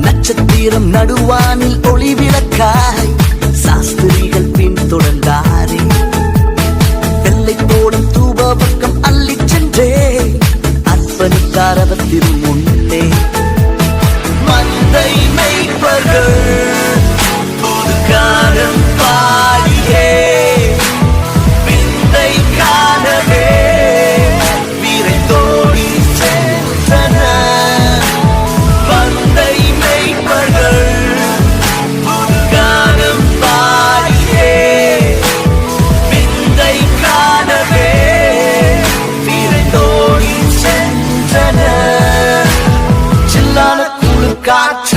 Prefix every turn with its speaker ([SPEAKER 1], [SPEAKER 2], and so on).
[SPEAKER 1] நட்சத்திரம் நடுவானில் ஒளி விளக்காய் சாஸ்திரிகள் பின்தொடர்ந்தாரே. வெள்ளை தோடும் தூப பக்கம் அள்ளிச் சென்றே அர்ப்பணித்தார் அவர் திருமுன்னே. மந்தை மேய்ப்பர்கள் புதுகாலம் பாடியே விந்தை காணவே விரைந்தோடி சென்றனர். மந்தை மேய்ப்பர்கள் புதுகாலம் பாடியே விந்தை காணவே விரைந்தோடி சென்றனர். சில்லான குளிர் காற்று